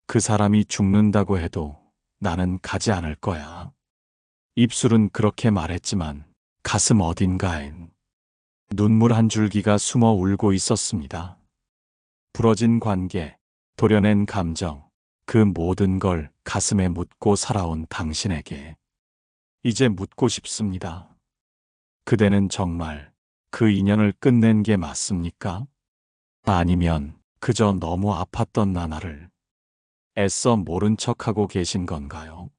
그 사람이 죽는다고 해도 나는 가지 않을 거야. 입술은 그렇게 말했지만 가슴 어딘가엔 눈물 한 줄기가 숨어 울고 있었습니다. 부러진 관계, 도려낸 감정, 그 모든 걸 가슴에 묻고 살아온 당신에게 이제 묻고 싶습니다. 그대는 정말 그 인연을 끝낸 게 맞습니까? 아니면 그저 너무 아팠던 나날을 애써 모른 척하고 계신 건가요?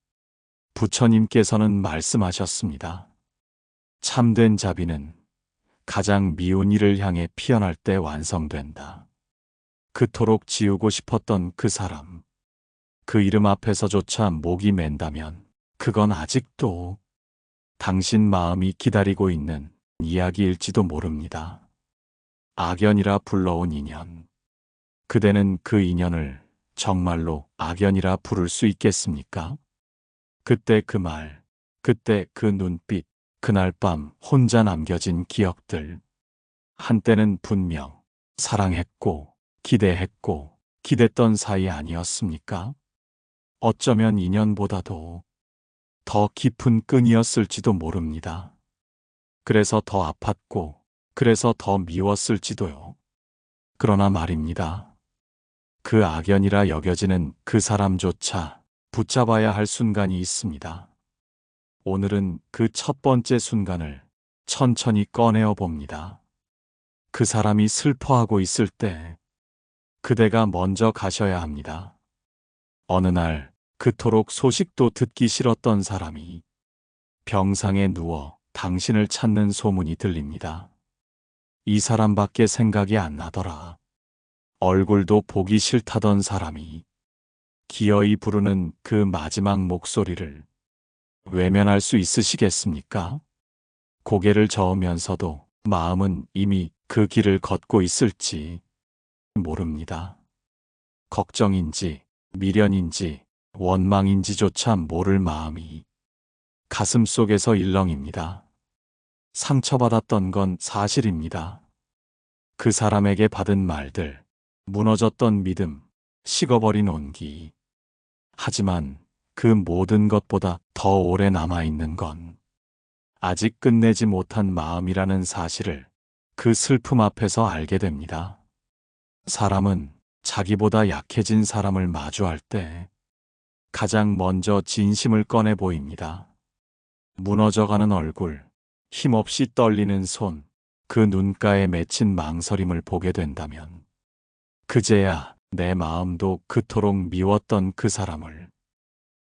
부처님께서는 말씀하셨습니다. 참된 자비는 가장 미운 이를 향해 피어날 때 완성된다. 그토록 지우고 싶었던 그 사람, 그 이름 앞에서조차 목이 맨다면 그건 아직도 당신 마음이 기다리고 있는 이야기일지도 모릅니다. 악연이라 불러온 인연. 그대는 그 인연을 정말로 악연이라 부를 수 있겠습니까? 그때 그 말, 그때 그 눈빛, 그날 밤 혼자 남겨진 기억들. 한때는 분명 사랑했고 기대했고 기댔던 사이 아니었습니까? 어쩌면 인연보다도 더 깊은 끈이었을지도 모릅니다. 그래서 더 아팠고 그래서 더 미웠을지도요. 그러나 말입니다. 그 악연이라 여겨지는 그 사람조차 붙잡아야 할 순간이 있습니다. 오늘은 그 첫 번째 순간을 천천히 꺼내어 봅니다. 그 사람이 슬퍼하고 있을 때 그대가 먼저 가셔야 합니다. 어느 날 그토록 소식도 듣기 싫었던 사람이 병상에 누워 당신을 찾는 소문이 들립니다. 이 사람밖에 생각이 안 나더라. 얼굴도 보기 싫다던 사람이 기어이 부르는 그 마지막 목소리를 외면할 수 있으시겠습니까? 고개를 저으면서도 마음은 이미 그 길을 걷고 있을지 모릅니다. 걱정인지 미련인지 원망인지조차 모를 마음이 가슴 속에서 일렁입니다. 상처받았던 건 사실입니다. 그 사람에게 받은 말들, 무너졌던 믿음, 식어버린 온기. 하지만 그 모든 것보다 더 오래 남아있는 건 아직 끝내지 못한 마음이라는 사실을 그 슬픔 앞에서 알게 됩니다. 사람은 자기보다 약해진 사람을 마주할 때 가장 먼저 진심을 꺼내 보입니다. 무너져가는 얼굴, 힘없이 떨리는 손, 그 눈가에 맺힌 망설임을 보게 된다면 그제야 내 마음도 그토록 미웠던 그 사람을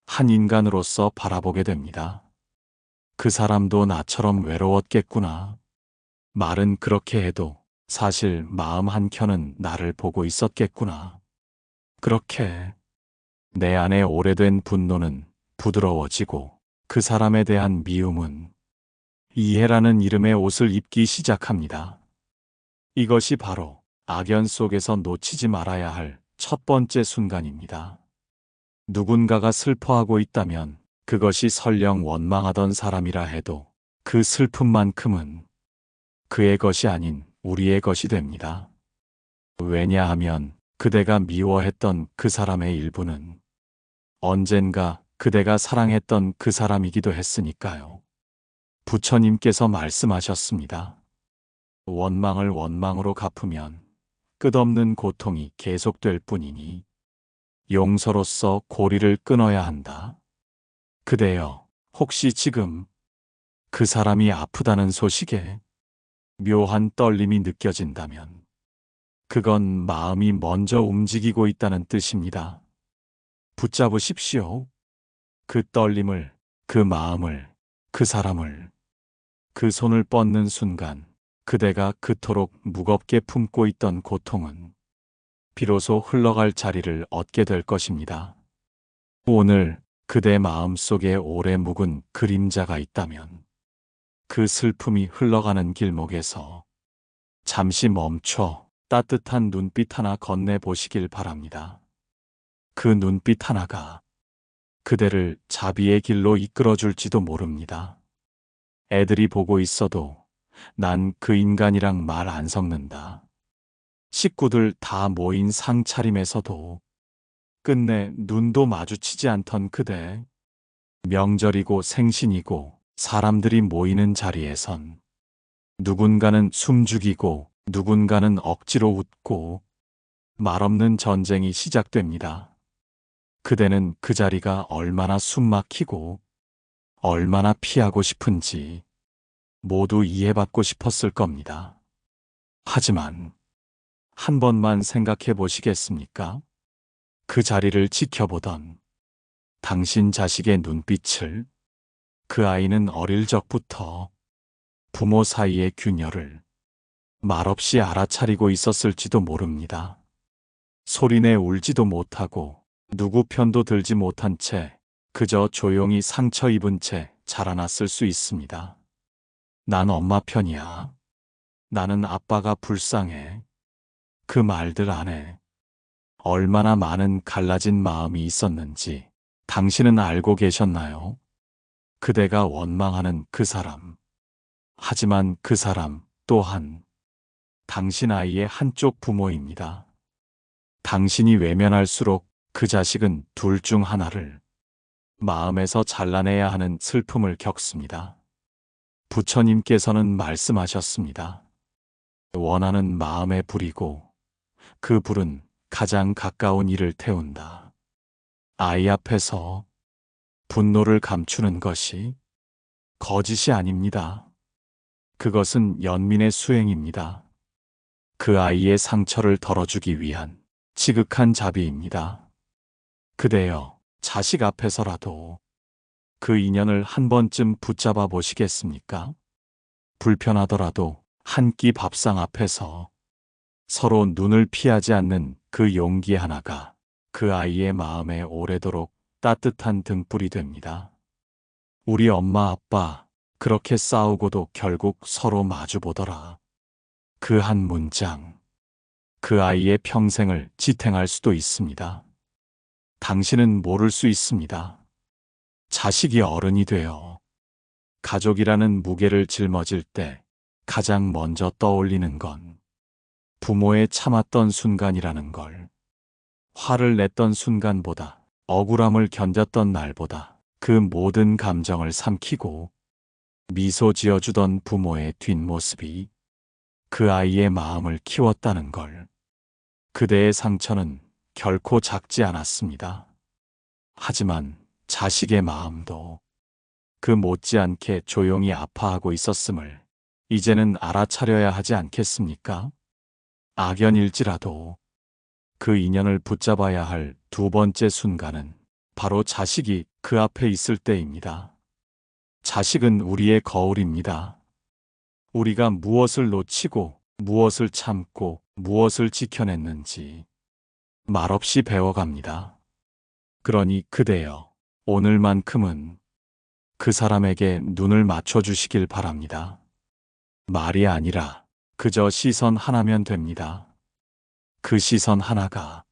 한 인간으로서 바라보게 됩니다. 그 사람도 나처럼 외로웠겠구나. 말은 그렇게 해도 사실 마음 한켠은 나를 보고 있었겠구나. 그렇게 내 안에 오래된 분노는 부드러워지고 그 사람에 대한 미움은 이해라는 이름의 옷을 입기 시작합니다. 이것이 바로 악연 속에서 놓치지 말아야 할 첫 번째 순간입니다. 누군가가 슬퍼하고 있다면 그것이 설령 원망하던 사람이라 해도 그 슬픔만큼은 그의 것이 아닌 우리의 것이 됩니다. 왜냐하면 그대가 미워했던 그 사람의 일부는 언젠가 그대가 사랑했던 그 사람이기도 했으니까요. 부처님께서 말씀하셨습니다. 원망을 원망으로 갚으면 끝없는 고통이 계속될 뿐이니 용서로서 고리를 끊어야 한다. 그대여, 혹시 지금 그 사람이 아프다는 소식에 묘한 떨림이 느껴진다면 그건 마음이 먼저 움직이고 있다는 뜻입니다. 붙잡으십시오. 그 떨림을, 그 마음을, 그 사람을. 그 손을 뻗는 순간 그대가 그토록 무겁게 품고 있던 고통은 비로소 흘러갈 자리를 얻게 될 것입니다. 오늘 그대 마음 속에 오래 묵은 그림자가 있다면 그 슬픔이 흘러가는 길목에서 잠시 멈춰 따뜻한 눈빛 하나 건네보시길 바랍니다. 그 눈빛 하나가 그대를 자비의 길로 이끌어줄지도 모릅니다. 애들이 보고 있어도 난 그 인간이랑 말 안 섞는다. 식구들 다 모인 상차림에서도 끝내 눈도 마주치지 않던 그대. 명절이고 생신이고 사람들이 모이는 자리에선 누군가는 숨죽이고 누군가는 억지로 웃고 말없는 전쟁이 시작됩니다. 그대는 그 자리가 얼마나 숨막히고 얼마나 피하고 싶은지 모두 이해받고 싶었을 겁니다. 하지만 한 번만 생각해 보시겠습니까? 그 자리를 지켜보던 당신 자식의 눈빛을. 그 아이는 어릴 적부터 부모 사이의 균열을 말없이 알아차리고 있었을지도 모릅니다. 소리내 울지도 못하고 누구 편도 들지 못한 채 그저 조용히 상처 입은 채 자라났을 수 있습니다. 난 엄마 편이야. 나는 아빠가 불쌍해. 그 말들 안에 얼마나 많은 갈라진 마음이 있었는지 당신은 알고 계셨나요? 그대가 원망하는 그 사람. 하지만 그 사람 또한 당신 아이의 한쪽 부모입니다. 당신이 외면할수록 그 자식은 둘 중 하나를 마음에서 잘라내야 하는 슬픔을 겪습니다. 부처님께서는 말씀하셨습니다. 원하는 마음에 불이고 그 불은 가장 가까운 이를 태운다. 아이 앞에서 분노를 감추는 것이 거짓이 아닙니다. 그것은 연민의 수행입니다. 그 아이의 상처를 덜어주기 위한 지극한 자비입니다. 그대여, 자식 앞에서라도 그 인연을 한 번쯤 붙잡아 보시겠습니까? 불편하더라도 한 끼 밥상 앞에서 서로 눈을 피하지 않는 그 용기 하나가 그 아이의 마음에 오래도록 따뜻한 등불이 됩니다. 우리 엄마 아빠 그렇게 싸우고도 결국 서로 마주보더라. 그 한 문장, 그 아이의 평생을 지탱할 수도 있습니다. 당신은 모를 수 있습니다. 자식이 어른이 되어 가족이라는 무게를 짊어질 때 가장 먼저 떠올리는 건 부모의 참았던 순간이라는 걸. 화를 냈던 순간보다, 억울함을 견뎠던 날보다 그 모든 감정을 삼키고 미소 지어주던 부모의 뒷모습이 그 아이의 마음을 키웠다는 걸. 그대의 상처는 결코 작지 않았습니다. 하지만 자식의 마음도 그 못지않게 조용히 아파하고 있었음을 이제는 알아차려야 하지 않겠습니까? 악연일지라도 그 인연을 붙잡아야 할 두 번째 순간은 바로 자식이 그 앞에 있을 때입니다. 자식은 우리의 거울입니다. 우리가 무엇을 놓치고 무엇을 참고 무엇을 지켜냈는지 말없이 배워갑니다. 그러니 그대여, 오늘만큼은 그 사람에게 눈을 맞춰주시길 바랍니다. 말이 아니라 그저 시선 하나면 됩니다. 그 시선 하나가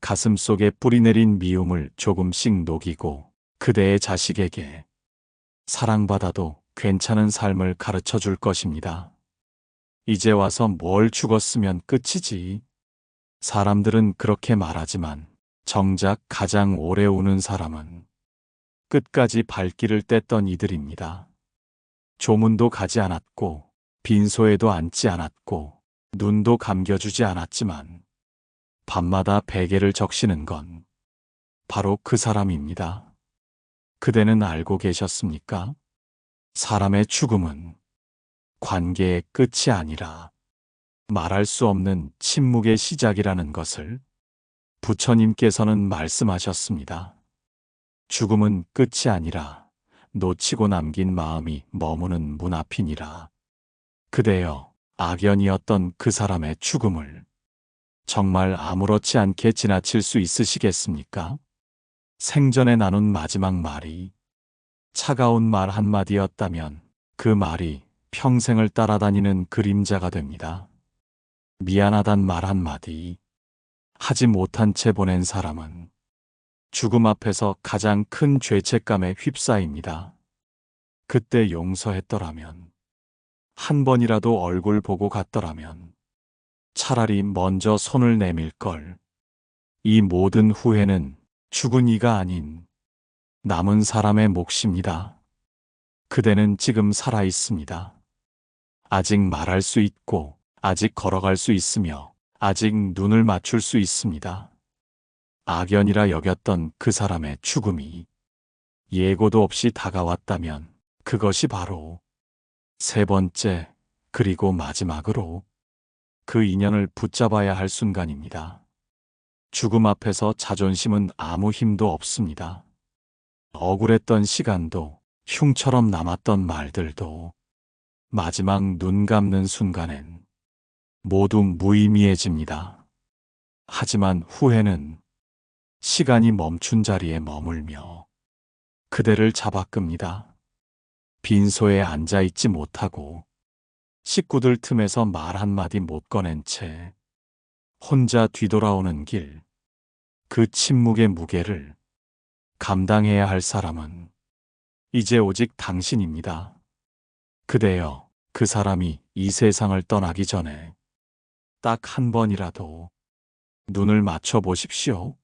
가슴 속에 뿌리내린 미움을 조금씩 녹이고 그대의 자식에게 사랑받아도 괜찮은 삶을 가르쳐 줄 것입니다. 이제 와서 뭘 죽었으면 끝이지. 사람들은 그렇게 말하지만 정작 가장 오래 우는 사람은 끝까지 발길을 뗐던 이들입니다. 조문도 가지 않았고 빈소에도 앉지 않았고 눈도 감겨주지 않았지만 밤마다 베개를 적시는 건 바로 그 사람입니다. 그대는 알고 계셨습니까? 사람의 죽음은 관계의 끝이 아니라 말할 수 없는 침묵의 시작이라는 것을 부처님께서는 말씀하셨습니다. 죽음은 끝이 아니라 놓치고 남긴 마음이 머무는 문 앞이니라. 그대여, 악연이었던 그 사람의 죽음을 정말 아무렇지 않게 지나칠 수 있으시겠습니까? 생전에 나눈 마지막 말이 차가운 말 한마디였다면 그 말이 평생을 따라다니는 그림자가 됩니다. 미안하단 말 한마디 하지 못한 채 보낸 사람은 죽음 앞에서 가장 큰 죄책감에 휩싸입니다. 그때 용서했더라면, 한 번이라도 얼굴 보고 갔더라면 차라리 먼저 손을 내밀 걸. 이 모든 후회는 죽은 이가 아닌 남은 사람의 몫입니다. 그대는 지금 살아 있습니다. 아직 말할 수 있고, 아직 걸어갈 수 있으며, 아직 눈을 맞출 수 있습니다. 악연이라 여겼던 그 사람의 죽음이 예고도 없이 다가왔다면 그것이 바로 세 번째, 그리고 마지막으로 그 인연을 붙잡아야 할 순간입니다. 죽음 앞에서 자존심은 아무 힘도 없습니다. 억울했던 시간도, 흉처럼 남았던 말들도 마지막 눈 감는 순간엔 모두 무의미해집니다. 하지만 후회는 시간이 멈춘 자리에 머물며 그대를 잡아끕니다. 빈소에 앉아있지 못하고 식구들 틈에서 말 한마디 못 꺼낸 채 혼자 뒤돌아오는 길, 그 침묵의 무게를 감당해야 할 사람은 이제 오직 당신입니다. 그대여, 그 사람이 이 세상을 떠나기 전에 딱 한 번이라도 눈을 맞춰 보십시오.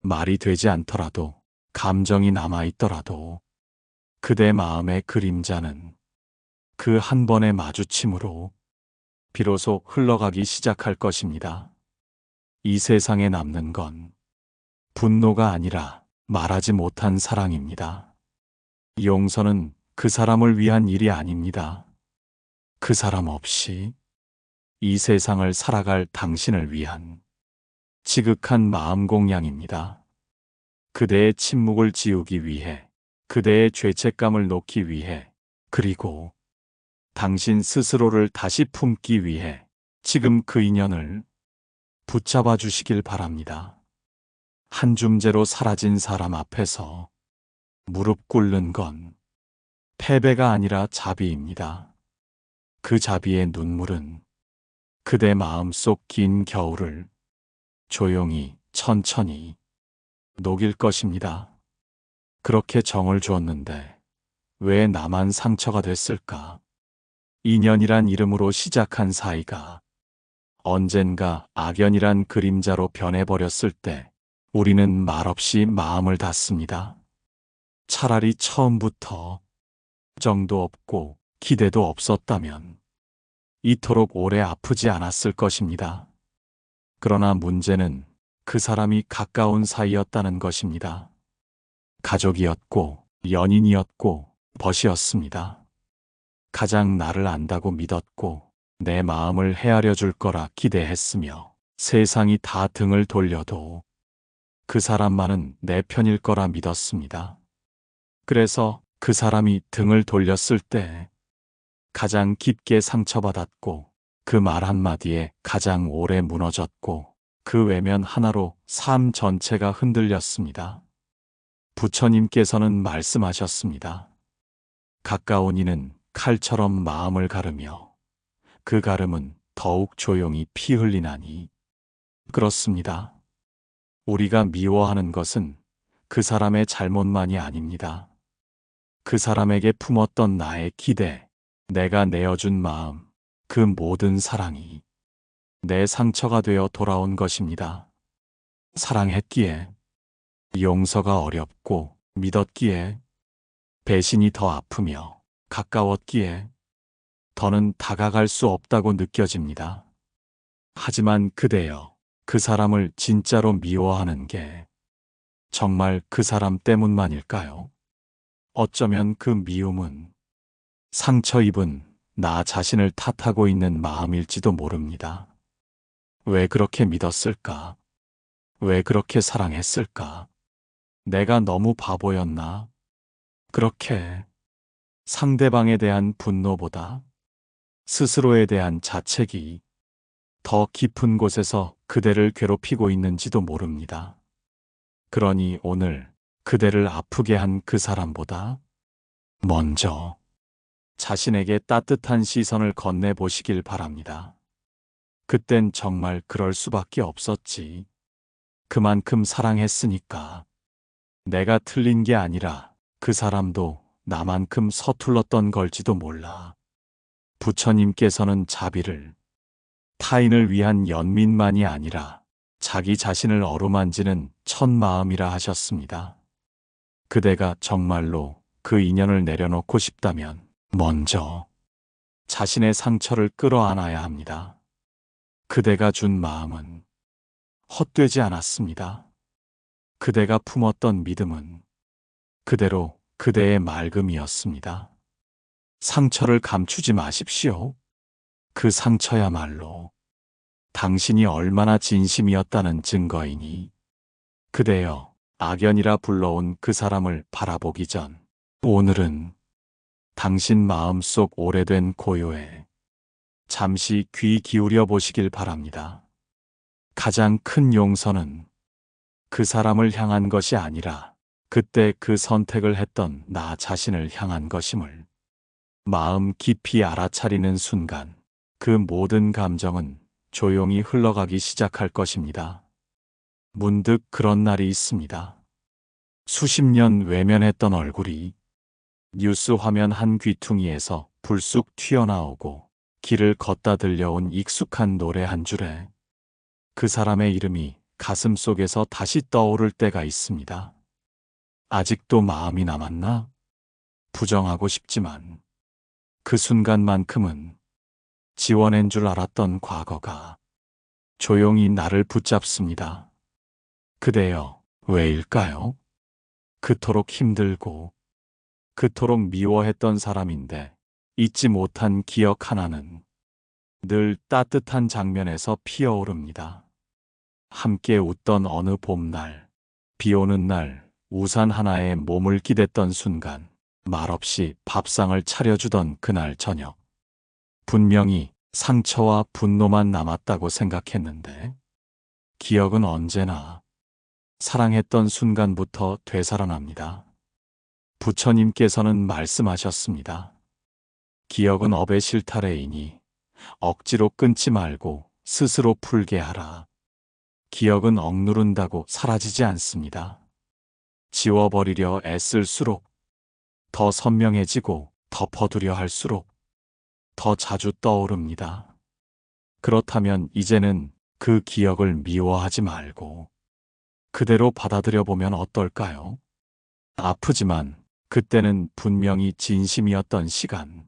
말이 되지 않더라도, 감정이 남아있더라도 그대 마음의 그림자는 그 한 번의 마주침으로 비로소 흘러가기 시작할 것입니다. 이 세상에 남는 건 분노가 아니라 말하지 못한 사랑입니다. 용서는 그 사람을 위한 일이 아닙니다. 그 사람 없이 이 세상을 살아갈 당신을 위한 지극한 마음 공양입니다. 그대의 침묵을 지우기 위해, 그대의 죄책감을 놓기 위해, 그리고 당신 스스로를 다시 품기 위해 지금 그 인연을 붙잡아 주시길 바랍니다. 한 줌재로 사라진 사람 앞에서 무릎 꿇는 건 패배가 아니라 자비입니다. 그 자비의 눈물은 그대 마음속 긴 겨울을 조용히, 천천히 녹일 것입니다. 그렇게 정을 주었는데 왜 나만 상처가 됐을까? 인연이란 이름으로 시작한 사이가 언젠가 악연이란 그림자로 변해버렸을 때 우리는 말없이 마음을 닫습니다. 차라리 처음부터 정도 없고 기대도 없었다면 이토록 오래 아프지 않았을 것입니다. 그러나 문제는 그 사람이 가까운 사이였다는 것입니다. 가족이었고, 연인이었고, 벗이었습니다. 가장 나를 안다고 믿었고, 내 마음을 헤아려 줄 거라 기대했으며, 세상이 다 등을 돌려도 그 사람만은 내 편일 거라 믿었습니다. 그래서 그 사람이 등을 돌렸을 때 가장 깊게 상처받았고, 그 말 한마디에 가장 오래 무너졌고, 그 외면 하나로 삶 전체가 흔들렸습니다. 부처님께서는 말씀하셨습니다. 가까운 이는 칼처럼 마음을 가르며 그 가름은 더욱 조용히 피 흘리나니. 그렇습니다. 우리가 미워하는 것은 그 사람의 잘못만이 아닙니다. 그 사람에게 품었던 나의 기대, 내가 내어준 마음, 그 모든 사랑이 내 상처가 되어 돌아온 것입니다. 사랑했기에, 용서가 어렵고 믿었기에, 배신이 더 아프며 가까웠기에 더는 다가갈 수 없다고 느껴집니다. 하지만 그대여, 그 사람을 진짜로 미워하는 게 정말 그 사람 때문만일까요? 어쩌면 그 미움은 상처 입은 나 자신을 탓하고 있는 마음일지도 모릅니다. 왜 그렇게 믿었을까? 왜 그렇게 사랑했을까? 내가 너무 바보였나? 그렇게 상대방에 대한 분노보다 스스로에 대한 자책이 더 깊은 곳에서 그대를 괴롭히고 있는지도 모릅니다. 그러니 오늘 그대를 아프게 한 그 사람보다 먼저 자신에게 따뜻한 시선을 건네보시길 바랍니다. 그땐 정말 그럴 수밖에 없었지. 그만큼 사랑했으니까. 내가 틀린 게 아니라 그 사람도 나만큼 서툴렀던 걸지도 몰라. 부처님께서는 자비를 타인을 위한 연민만이 아니라 자기 자신을 어루만지는 첫 마음이라 하셨습니다. 그대가 정말로 그 인연을 내려놓고 싶다면 먼저 자신의 상처를 끌어안아야 합니다. 그대가 준 마음은 헛되지 않았습니다. 그대가 품었던 믿음은 그대로 그대의 맑음이었습니다. 상처를 감추지 마십시오. 그 상처야말로 당신이 얼마나 진심이었다는 증거이니 그대여 악연이라 불러온 그 사람을 바라보기 전 오늘은 당신 마음속 오래된 고요에 잠시 귀 기울여 보시길 바랍니다. 가장 큰 용서는 그 사람을 향한 것이 아니라 그때 그 선택을 했던 나 자신을 향한 것임을 마음 깊이 알아차리는 순간 그 모든 감정은 조용히 흘러가기 시작할 것입니다. 문득 그런 날이 있습니다. 수십 년 외면했던 얼굴이 뉴스 화면 한 귀퉁이에서 불쑥 튀어나오고 길을 걷다 들려온 익숙한 노래 한 줄에 그 사람의 이름이 가슴속에서 다시 떠오를 때가 있습니다. 아직도 마음이 남았나? 부정하고 싶지만 그 순간만큼은 지워낸 줄 알았던 과거가 조용히 나를 붙잡습니다. 그대여, 왜일까요? 그토록 힘들고 그토록 미워했던 사람인데 잊지 못한 기억 하나는 늘 따뜻한 장면에서 피어오릅니다. 함께 웃던 어느 봄날, 비 오는 날, 우산 하나에 몸을 기댔던 순간, 말없이 밥상을 차려주던 그날 저녁. 분명히 상처와 분노만 남았다고 생각했는데, 기억은 언제나 사랑했던 순간부터 되살아납니다. 부처님께서는 말씀하셨습니다. 기억은 업의 실타래이니 억지로 끊지 말고 스스로 풀게 하라. 기억은 억누른다고 사라지지 않습니다. 지워버리려 애쓸수록 더 선명해지고 덮어두려 할수록 더 자주 떠오릅니다. 그렇다면 이제는 그 기억을 미워하지 말고 그대로 받아들여 보면 어떨까요? 아프지만 그때는 분명히 진심이었던 시간.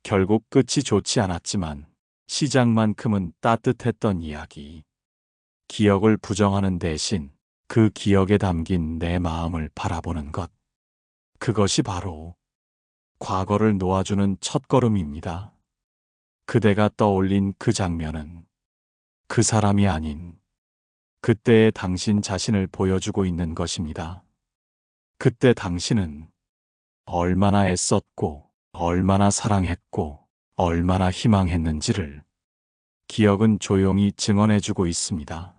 결국 끝이 좋지 않았지만 시작만큼은 따뜻했던 이야기. 기억을 부정하는 대신 그 기억에 담긴 내 마음을 바라보는 것. 그것이 바로 과거를 놓아주는 첫걸음입니다. 그대가 떠올린 그 장면은 그 사람이 아닌 그때의 당신 자신을 보여주고 있는 것입니다. 그때 당신은 얼마나 애썼고 얼마나 사랑했고 얼마나 희망했는지를 기억은 조용히 증언해주고 있습니다.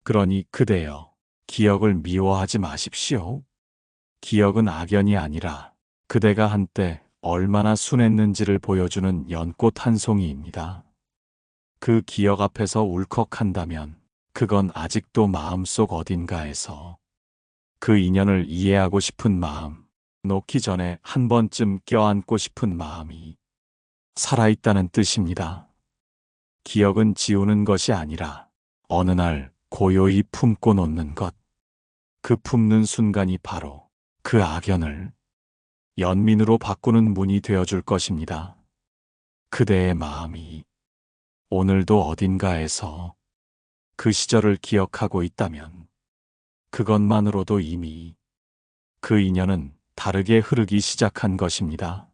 그러니 그대여, 기억을 미워하지 마십시오. 기억은 악연이 아니라 그대가 한때 얼마나 순했는지를 보여주는 연꽃 한 송이입니다. 그 기억 앞에서 울컥한다면 그건 아직도 마음속 어딘가에서 그 인연을 이해하고 싶은 마음, 놓기 전에 한 번쯤 껴안고 싶은 마음이 살아있다는 뜻입니다. 기억은 지우는 것이 아니라 어느 날 고요히 품고 놓는 것. 그 품는 순간이 바로 그 악연을 연민으로 바꾸는 문이 되어줄 것입니다. 그대의 마음이 오늘도 어딘가에서 그 시절을 기억하고 있다면 그것만으로도 이미 그 인연은 다르게 흐르기 시작한 것입니다.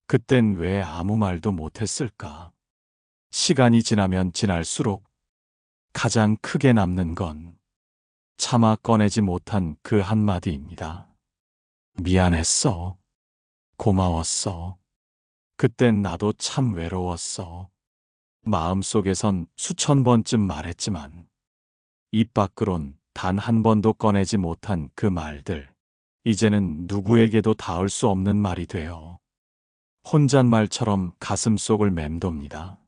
그땐 왜 아무 말도 못했을까? 시간이 지나면 지날수록 가장 크게 남는 건 차마 꺼내지 못한 그 한마디입니다. 미안했어. 고마웠어. 그땐 나도 참 외로웠어. 마음속에선 수천 번쯤 말했지만 입 밖으론 단 한 번도 꺼내지 못한 그 말들. 이제는 누구에게도 닿을 수 없는 말이 되어 혼잣말처럼 가슴속을 맴돕니다.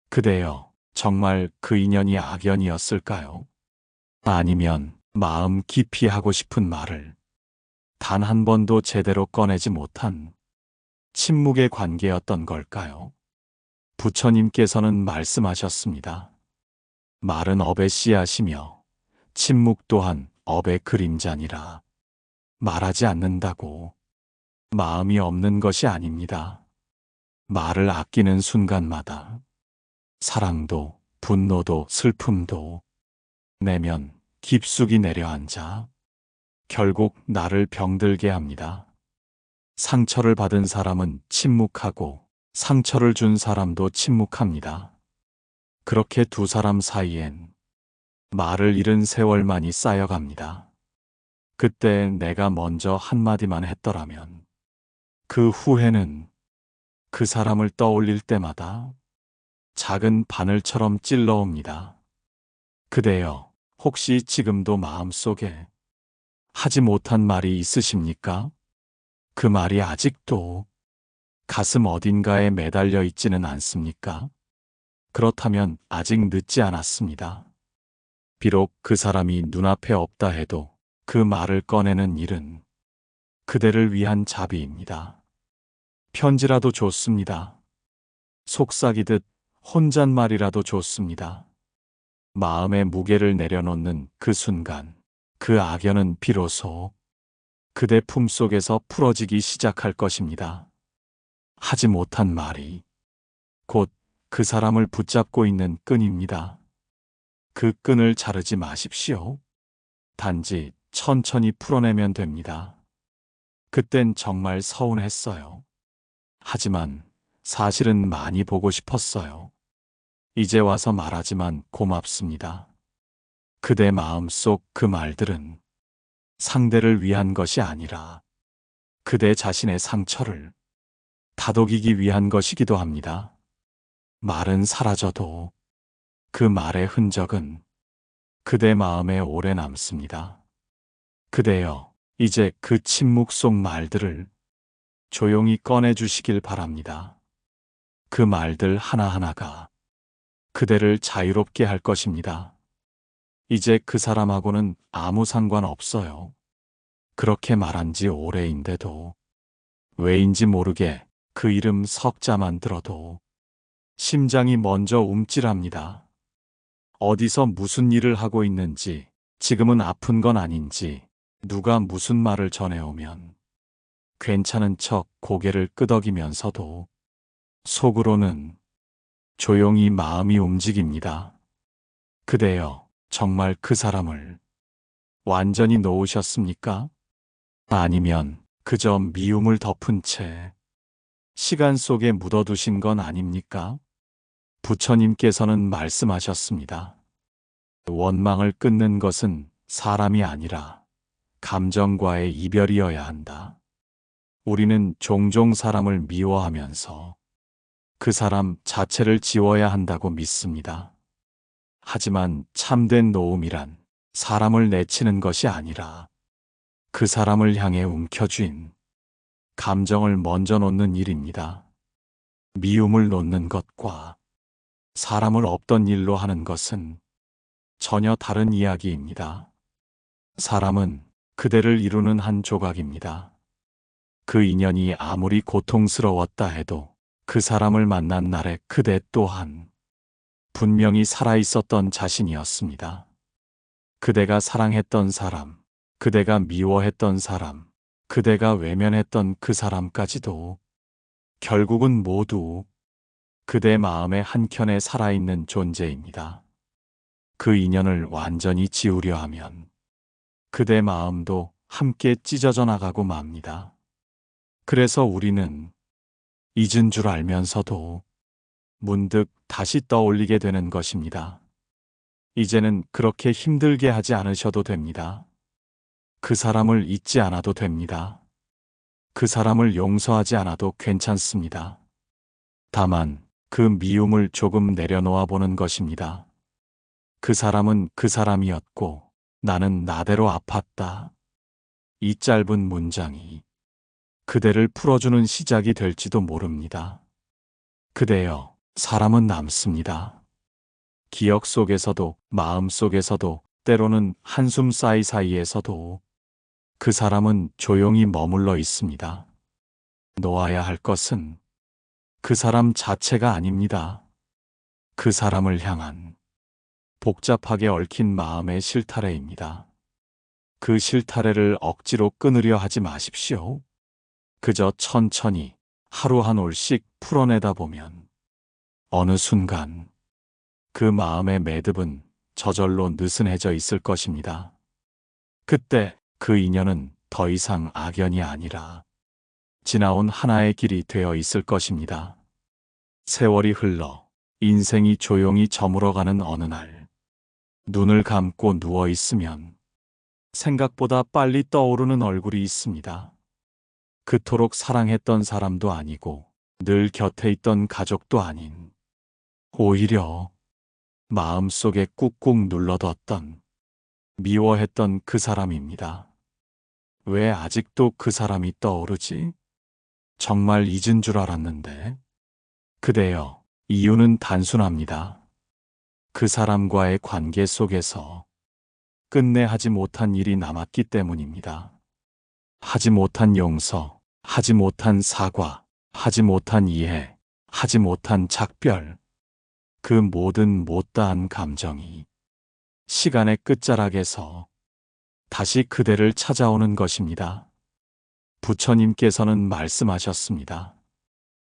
그대여, 정말 그 인연이 악연이었을까요? 아니면 마음 깊이 하고 싶은 말을 단 한 번도 제대로 꺼내지 못한 침묵의 관계였던 걸까요? 부처님께서는 말씀하셨습니다. 말은 업의 씨앗이며 침묵 또한 업의 그림자니라. 말하지 않는다고 마음이 없는 것이 아닙니다. 말을 아끼는 순간마다 사랑도 분노도 슬픔도 내면 깊숙이 내려앉아 결국 나를 병들게 합니다. 상처를 받은 사람은 침묵하고 상처를 준 사람도 침묵합니다. 그렇게 두 사람 사이엔 말을 잃은 세월만이 쌓여갑니다. 그때 내가 먼저 한마디만 했더라면 그 후회는 그 사람을 떠올릴 때마다 작은 바늘처럼 찔러옵니다. 그대여, 혹시 지금도 마음속에 하지 못한 말이 있으십니까? 그 말이 아직도 가슴 어딘가에 매달려 있지는 않습니까? 그렇다면 아직 늦지 않았습니다. 비록 그 사람이 눈앞에 없다 해도 그 말을 꺼내는 일은 그대를 위한 자비입니다. 편지라도 좋습니다. 속삭이듯 혼잣말이라도 좋습니다. 마음의 무게를 내려놓는 그 순간, 그 악연은 비로소 그대 품속에서 풀어지기 시작할 것입니다. 하지 못한 말이 곧 그 사람을 붙잡고 있는 끈입니다. 그 끈을 자르지 마십시오. 단지 천천히 풀어내면 됩니다. 그땐 정말 서운했어요. 하지만 사실은 많이 보고 싶었어요. 이제 와서 말하지만 고맙습니다. 그대 마음속 그 말들은 상대를 위한 것이 아니라 그대 자신의 상처를 다독이기 위한 것이기도 합니다. 말은 사라져도 그 말의 흔적은 그대 마음에 오래 남습니다. 그대여, 이제 그 침묵 속 말들을 조용히 꺼내주시길 바랍니다. 그 말들 하나하나가 그대를 자유롭게 할 것입니다. 이제 그 사람하고는 아무 상관없어요. 그렇게 말한 지 오래인데도 왜인지 모르게 그 이름 석자만 들어도 심장이 먼저 움찔합니다. 어디서 무슨 일을 하고 있는지, 지금은 아픈 건 아닌지, 누가 무슨 말을 전해오면 괜찮은 척 고개를 끄덕이면서도 속으로는 조용히 마음이 움직입니다. 그대여, 정말 그 사람을 완전히 놓으셨습니까? 아니면 그저 미움을 덮은 채 시간 속에 묻어두신 건 아닙니까? 부처님께서는 말씀하셨습니다. 원망을 끊는 것은 사람이 아니라 감정과의 이별이어야 한다. 우리는 종종 사람을 미워하면서 그 사람 자체를 지워야 한다고 믿습니다. 하지만 참된 노움이란 사람을 내치는 것이 아니라 그 사람을 향해 움켜쥔 감정을 먼저 놓는 일입니다. 미움을 놓는 것과 사람을 없던 일로 하는 것은 전혀 다른 이야기입니다. 사람은 그대를 이루는 한 조각입니다. 그 인연이 아무리 고통스러웠다 해도 그 사람을 만난 날에 그대 또한 분명히 살아있었던 자신이었습니다. 그대가 사랑했던 사람, 그대가 미워했던 사람, 그대가 외면했던 그 사람까지도 결국은 모두 그대 마음의 한켠에 살아있는 존재입니다. 그 인연을 완전히 지우려 하면 그대 마음도 함께 찢어져 나가고 맙니다. 그래서 우리는 잊은 줄 알면서도 문득 다시 떠올리게 되는 것입니다. 이제는 그렇게 힘들게 하지 않으셔도 됩니다. 그 사람을 잊지 않아도 됩니다. 그 사람을 용서하지 않아도 괜찮습니다. 다만 그 미움을 조금 내려놓아 보는 것입니다. 그 사람은 그 사람이었고 나는 나대로 아팠다. 이 짧은 문장이 그대를 풀어주는 시작이 될지도 모릅니다. 그대여, 사람은 남습니다. 기억 속에서도 마음 속에서도 때로는 한숨 사이사이에서도 그 사람은 조용히 머물러 있습니다. 놓아야 할 것은 그 사람 자체가 아닙니다. 그 사람을 향한 복잡하게 얽힌 마음의 실타래입니다. 그 실타래를 억지로 끊으려 하지 마십시오. 그저 천천히 하루 한 올씩 풀어내다 보면 어느 순간 그 마음의 매듭은 저절로 느슨해져 있을 것입니다. 그때 그 인연은 더 이상 악연이 아니라 지나온 하나의 길이 되어 있을 것입니다. 세월이 흘러 인생이 조용히 저물어가는 어느 날, 눈을 감고 누워 있으면 생각보다 빨리 떠오르는 얼굴이 있습니다. 그토록 사랑했던 사람도 아니고 늘 곁에 있던 가족도 아닌, 오히려 마음속에 꾹꾹 눌러뒀던, 미워했던 그 사람입니다. 왜 아직도 그 사람이 떠오르지? 정말 잊은 줄 알았는데. 그대여, 이유는 단순합니다. 그 사람과의 관계 속에서 끝내 하지 못한 일이 남았기 때문입니다. 하지 못한 용서, 하지 못한 사과, 하지 못한 이해, 하지 못한 작별. 그 모든 못다한 감정이 시간의 끝자락에서 다시 그대를 찾아오는 것입니다. 부처님께서는 말씀하셨습니다.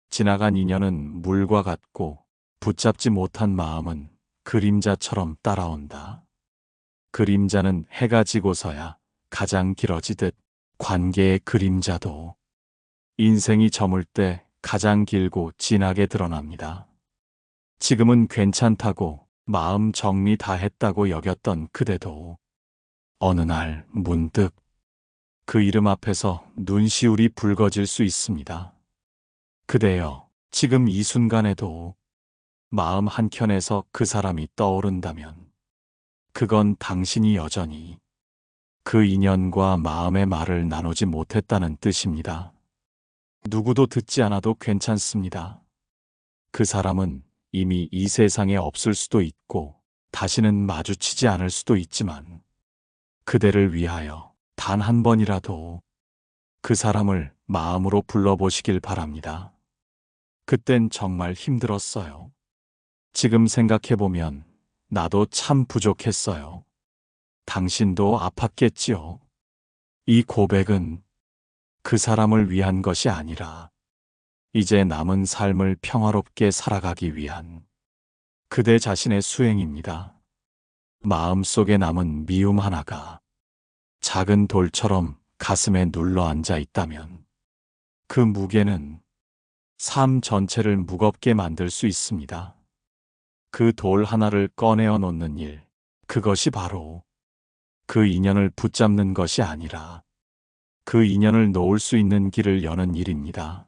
지나간 인연은 물과 같고 붙잡지 못한 마음은 그림자처럼 따라온다. 그림자는 해가 지고서야 가장 길어지듯 관계의 그림자도 인생이 저물 때 가장 길고 진하게 드러납니다. 지금은 괜찮다고 마음 정리 다 했다고 여겼던 그대도 어느 날 문득 그 이름 앞에서 눈시울이 붉어질 수 있습니다. 그대여, 지금 이 순간에도 마음 한켠에서 그 사람이 떠오른다면 그건 당신이 여전히 그 인연과 마음의 말을 나누지 못했다는 뜻입니다. 누구도 듣지 않아도 괜찮습니다. 그 사람은 이미 이 세상에 없을 수도 있고 다시는 마주치지 않을 수도 있지만 그대를 위하여 단 한 번이라도 그 사람을 마음으로 불러보시길 바랍니다. 그땐 정말 힘들었어요. 지금 생각해보면 나도 참 부족했어요. 당신도 아팠겠지요. 이 고백은 그 사람을 위한 것이 아니라 이제 남은 삶을 평화롭게 살아가기 위한 그대 자신의 수행입니다. 마음속에 남은 미움 하나가 작은 돌처럼 가슴에 눌러 앉아 있다면 그 무게는 삶 전체를 무겁게 만들 수 있습니다. 그 돌 하나를 꺼내어 놓는 일, 그것이 바로 그 인연을 붙잡는 것이 아니라 그 인연을 놓을 수 있는 길을 여는 일입니다.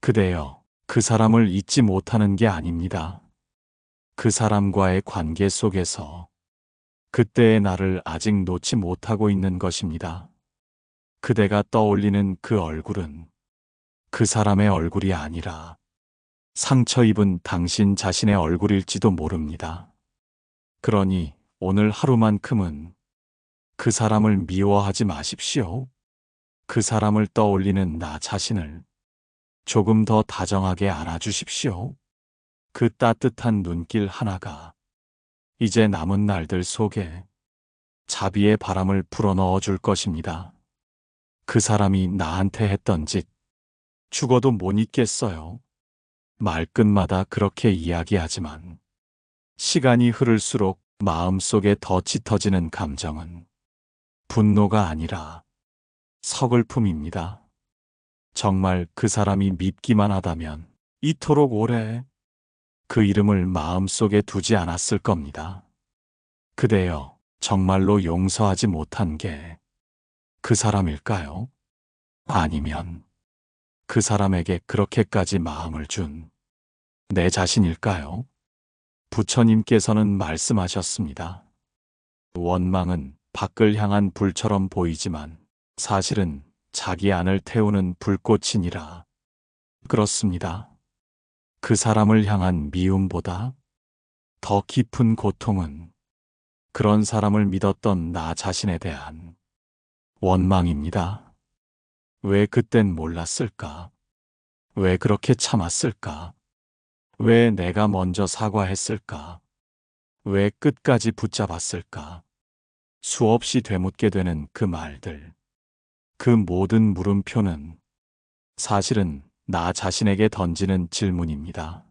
그대여, 그 사람을 잊지 못하는 게 아닙니다. 그 사람과의 관계 속에서 그때의 나를 아직 놓지 못하고 있는 것입니다. 그대가 떠올리는 그 얼굴은 그 사람의 얼굴이 아니라 상처 입은 당신 자신의 얼굴일지도 모릅니다. 그러니 오늘 하루만큼은 그 사람을 미워하지 마십시오. 그 사람을 떠올리는 나 자신을 조금 더 다정하게 안아주십시오. 그 따뜻한 눈길 하나가 이제 남은 날들 속에 자비의 바람을 불어넣어 줄 것입니다. 그 사람이 나한테 했던 짓 죽어도 못 잊겠어요. 말끝마다 그렇게 이야기하지만 시간이 흐를수록 마음속에 더 짙어지는 감정은 분노가 아니라 서글픔입니다. 정말 그 사람이 밉기만 하다면 이토록 오래 그 이름을 마음속에 두지 않았을 겁니다. 그대여, 정말로 용서하지 못한 게 그 사람일까요? 아니면 그 사람에게 그렇게까지 마음을 준 내 자신일까요? 부처님께서는 말씀하셨습니다. 원망은 밖을 향한 불처럼 보이지만 사실은 자기 안을 태우는 불꽃이니라. 그렇습니다. 그 사람을 향한 미움보다 더 깊은 고통은 그런 사람을 믿었던 나 자신에 대한 원망입니다. 왜 그땐 몰랐을까? 왜 그렇게 참았을까? 왜 내가 먼저 사과했을까? 왜 끝까지 붙잡았을까? 수없이 되묻게 되는 그 말들. 그 모든 물음표는 사실은 나 자신에게 던지는 질문입니다.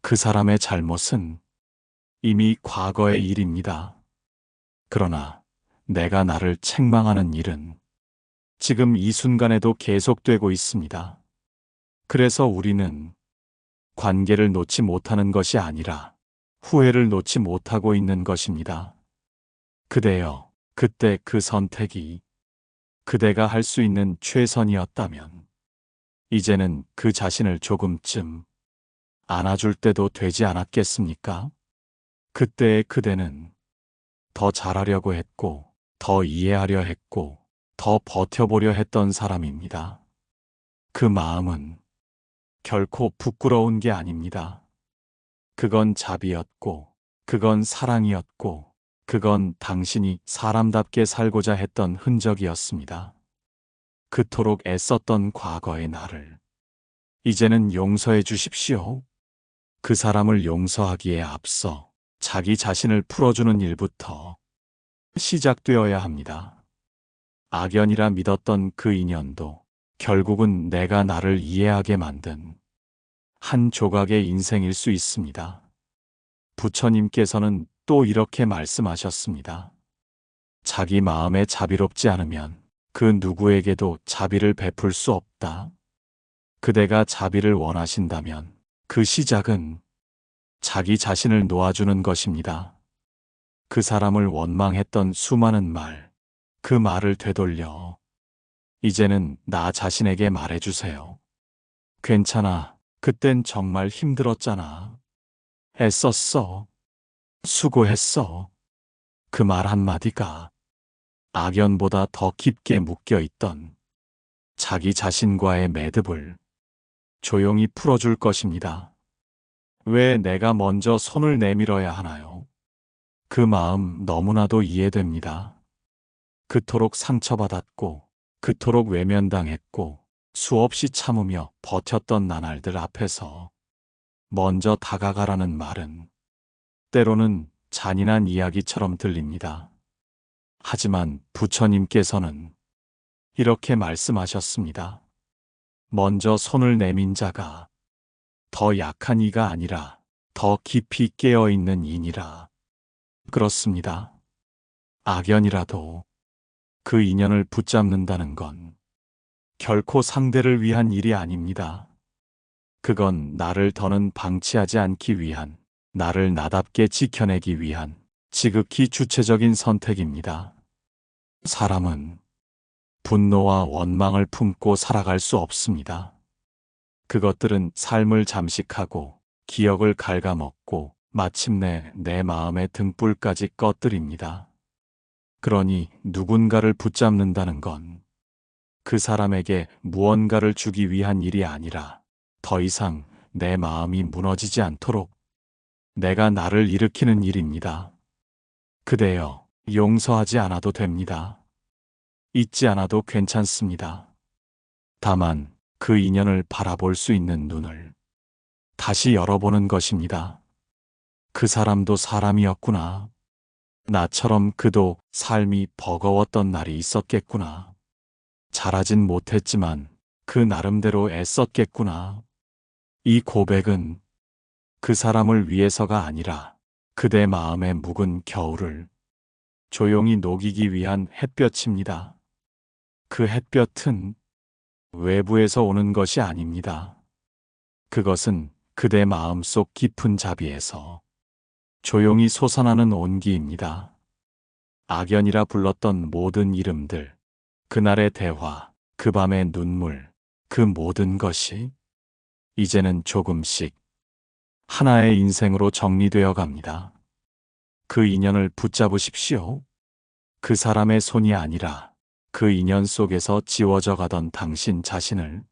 그 사람의 잘못은 이미 과거의 일입니다. 그러나 내가 나를 책망하는 일은 지금 이 순간에도 계속되고 있습니다. 그래서 우리는 관계를 놓지 못하는 것이 아니라 후회를 놓지 못하고 있는 것입니다. 그대여, 그때 그 선택이 그대가 할 수 있는 최선이었다면 이제는 그 자신을 조금쯤 안아줄 때도 되지 않았겠습니까? 그때의 그대는 더 잘하려고 했고, 더 이해하려 했고, 더 버텨보려 했던 사람입니다. 그 마음은 결코 부끄러운 게 아닙니다. 그건 자비였고, 그건 사랑이었고, 그건 당신이 사람답게 살고자 했던 흔적이었습니다. 그토록 애썼던 과거의 나를 이제는 용서해 주십시오. 그 사람을 용서하기에 앞서 자기 자신을 풀어주는 일부터 시작되어야 합니다. 악연이라 믿었던 그 인연도 결국은 내가 나를 이해하게 만든 한 조각의 인생일 수 있습니다. 부처님께서는 또 이렇게 말씀하셨습니다. 자기 마음에 자비롭지 않으면 그 누구에게도 자비를 베풀 수 없다. 그대가 자비를 원하신다면 그 시작은 자기 자신을 놓아주는 것입니다. 그 사람을 원망했던 수많은 말, 그 말을 되돌려 이제는 나 자신에게 말해주세요. 괜찮아. 그땐 정말 힘들었잖아. 애썼어. 수고했어. 그 말 한마디가 악연보다 더 깊게 묶여있던 자기 자신과의 매듭을 조용히 풀어줄 것입니다. 왜 내가 먼저 손을 내밀어야 하나요? 그 마음 너무나도 이해됩니다. 그토록 상처받았고, 그토록 외면당했고, 수없이 참으며 버텼던 나날들 앞에서 먼저 다가가라는 말은 때로는 잔인한 이야기처럼 들립니다. 하지만 부처님께서는 이렇게 말씀하셨습니다. 먼저 손을 내민 자가 더 약한 이가 아니라 더 깊이 깨어있는 이니라. 그렇습니다. 악연이라도 그 인연을 붙잡는다는 건 결코 상대를 위한 일이 아닙니다. 그건 나를 더는 방치하지 않기 위한, 나를 나답게 지켜내기 위한 지극히 주체적인 선택입니다. 사람은 분노와 원망을 품고 살아갈 수 없습니다. 그것들은 삶을 잠식하고 기억을 갉아먹고 마침내 내 마음의 등불까지 꺼뜨립니다. 그러니 누군가를 붙잡는다는 건 그 사람에게 무언가를 주기 위한 일이 아니라 더 이상 내 마음이 무너지지 않도록 내가 나를 일으키는 일입니다. 그대여, 용서하지 않아도 됩니다. 잊지 않아도 괜찮습니다. 다만 그 인연을 바라볼 수 있는 눈을 다시 열어보는 것입니다. 그 사람도 사람이었구나. 나처럼 그도 삶이 버거웠던 날이 있었겠구나. 잘하진 못했지만 그 나름대로 애썼겠구나. 이 고백은 그 사람을 위해서가 아니라 그대 마음의 묵은 겨울을 조용히 녹이기 위한 햇볕입니다. 그 햇볕은 외부에서 오는 것이 아닙니다. 그것은 그대 마음속 깊은 자비에서 조용히 솟아나는 온기입니다. 악연이라 불렀던 모든 이름들, 그날의 대화, 그 밤의 눈물, 그 모든 것이 이제는 조금씩 하나의 인생으로 정리되어 갑니다. 그 인연을 붙잡으십시오. 그 사람의 손이 아니라 그 인연 속에서 지워져 가던 당신 자신을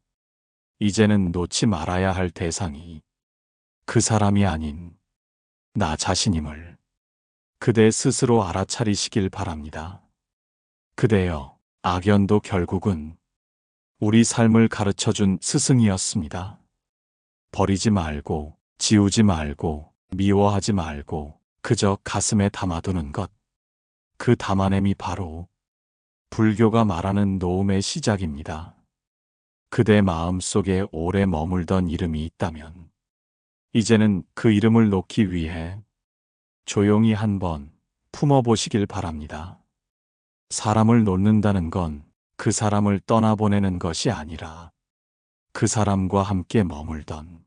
이제는 놓지 말아야 할 대상이 그 사람이 아닌 나 자신임을 그대 스스로 알아차리시길 바랍니다. 그대여, 악연도 결국은 우리 삶을 가르쳐준 스승이었습니다. 버리지 말고, 지우지 말고, 미워하지 말고, 그저 가슴에 담아두는 것. 그 담아냄이 바로 불교가 말하는 노음의 시작입니다. 그대 마음 속에 오래 머물던 이름이 있다면 이제는 그 이름을 놓기 위해 조용히 한번 품어보시길 바랍니다. 사람을 놓는다는 건 그 사람을 떠나보내는 것이 아니라 그 사람과 함께 머물던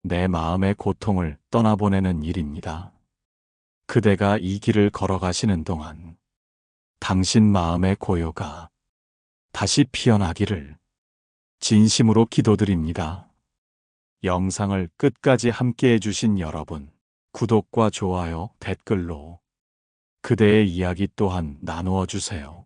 내 마음의 고통을 떠나보내는 일입니다. 그대가 이 길을 걸어가시는 동안 당신 마음의 고요가 다시 피어나기를 진심으로 기도드립니다. 영상을 끝까지 함께 해주신 여러분, 구독과 좋아요, 댓글로 그대의 이야기 또한 나누어 주세요.